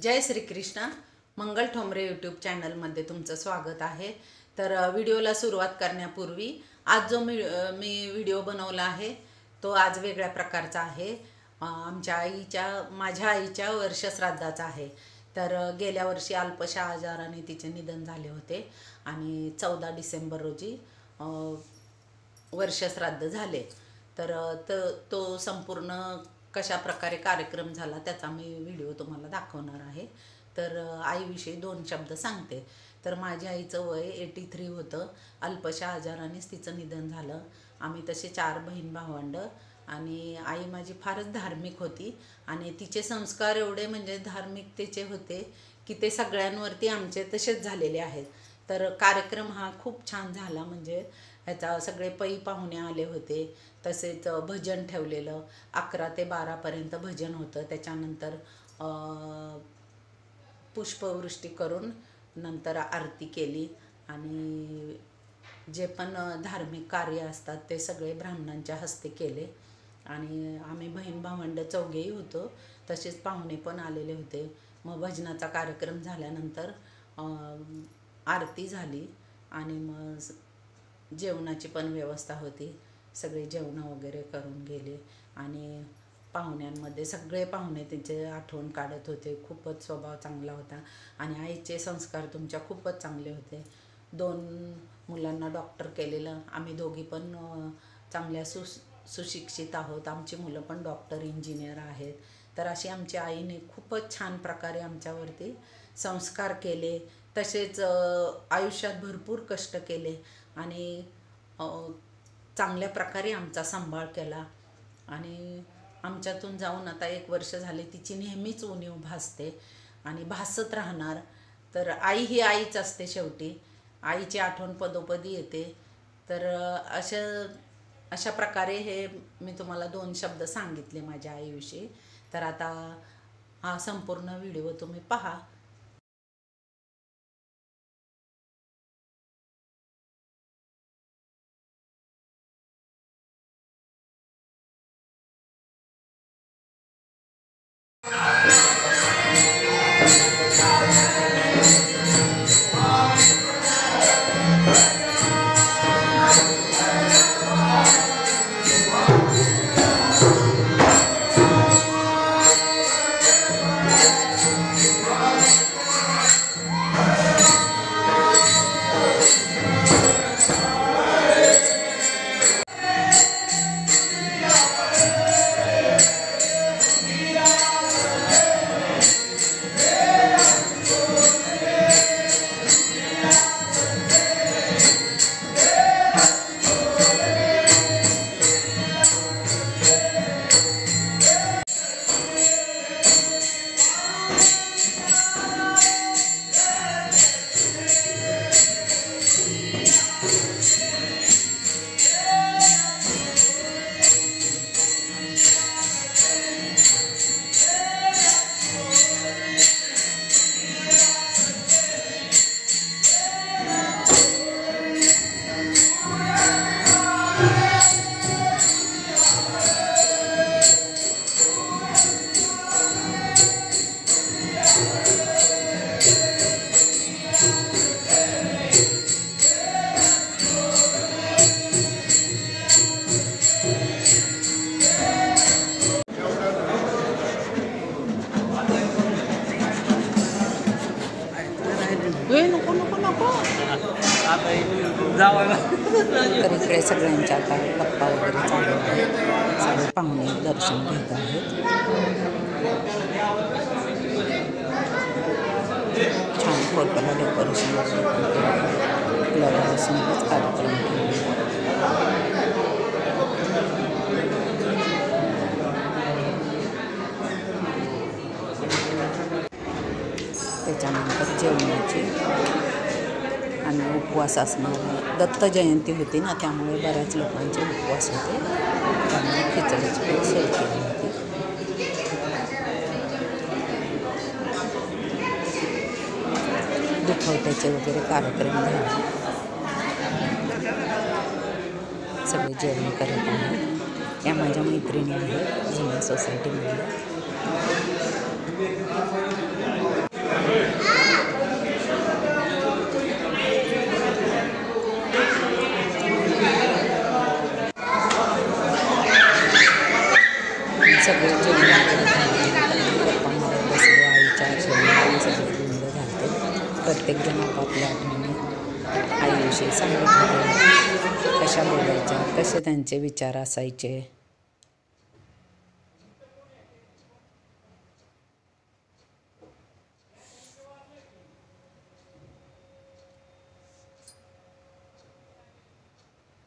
जय श्री कृष्ण। मंगल Thombare YouTube चॅनलमध्ये तुमचं स्वागत आहे। तर व्हिडिओला सुरुवात करण्यापूर्वी आज जो मी व्हिडिओ बनवला आहे तो आज वेगळ्या प्रकारचा आहे। माझ्या आईच्या वर्षश्राद्धाचा आहे। तर गेल्या वर्षी अल्पशा आजाराने तिचे निधन झाले होते आणि 14 डिसेंबर रोजी वर्षश्राद्ध झाले। तर तो संपूर्ण कशा प्रकारे कार्यक्रम झाला त्याचा मी व्हिडिओ तुम्हाला दाखवणार आहे। तर आईविषयी 2 शब्द सांगते। तर माझ्या आईचं वय 83 होतं। अल्पशा आजारानेच तिचं निधन झालं। आम्ही तसे 4 बहीण भावंड आणि आई माझी फारच धार्मिक होती आणि तिचे संस्कार एवढे म्हणजे धार्मिकतेचे होते की ते सगळ्यांवरती आमचे तसेच झालेले आहेत। तर कार्यक्रम हा खूप छान झाला। म्हणजे ह्याचा सगळे पै पाहुणे आले होते। तसेच भजन ठेवलेलं 11 ते 12 पर्यंत भजन होतं। त्याच्यानंतर पुष्पवृष्टी करून नंतर आरती केली आणि जे पण धार्मिक कार्य असतात ते सगळे ब्राह्मणांच्या हस्ते केले आणि आम्ही बहीण भावंड चौघेही होतो। तसेच पाहुणे पण आलेले होते। मग भजनाचा कार्यक्रम झाल्यानंतर आरती झाली आणि मग जेवणाची पण व्यवस्था होती। सगळे जेवण वगैरे करून गेले आणि पाहुण्यांमध्ये सगळे पाहुणे त्यांचे आठवण काढत होते। खूपच स्वभाव चांगला होता आणि आईचे संस्कार तुमच्या खूपच चांगले होते। 2 मुलांना डॉक्टर केलेलं। आम्ही दोघी पण चांगल्या सुशिक्षित आहोत। आमची मुलं पण डॉक्टर इंजिनियर आहेत। तर अशी आमच्या आईने खूपच छान प्रकारे आमच्यावरती संस्कार केले। तसेच आयुष्यात भरपूर कष्ट केले आणि चांगल्या प्रकारे आमचा सांभाळ केला आणि आमच्यातून जाऊन आता 1 वर्ष झाले। तिची नेहमीच उणीव भासते आणि भासत राहणार। तर आई ही आईच असते शेवटी। आईची आठवण पदोपदी येते। तर अशा प्रकारे हे मी तुम्हाला 2 शब्द सांगितले माझ्या आईविषयी। तर आता हा संपूर्ण व्हिडिओ तुम्ही पहा। नको नको नको तर इकडे सगळ्यांच्या आता गप्पा वगैरे चालू आहेत। सगळे पाहुणे दर्शन घेत आहेत। छान फोटोला डेकोरेशन क्लब हाऊसमध्येच कार्यक्रम केला। त्याच्यानंतर जेवणाची आणि उपवास असणार। दत्त जयंती होती ना, त्यामुळे बऱ्याच लोकांचे उपवास होते। त्यामुळे खिचडीची पण सोय केली होती। दुखवट्याचे वगैरे कार्यक्रम झाले। सगळे जेवण करत आहेत। या माझ्या मैत्रिणी आहेत जुन्या सोसायटीमध्ये। सगळे जेवण वगैरे झाले, गप्पा मारत बसले. आईच्या आठवणी सगळे गुंग झाले. प्रत्येकजण आपापल्या आठवणी आईविषयी सांगत होते, कशा बोलायच्या, कसे त्यांचे विचार असायचे.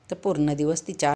तर पूर्ण दिवस तिच्या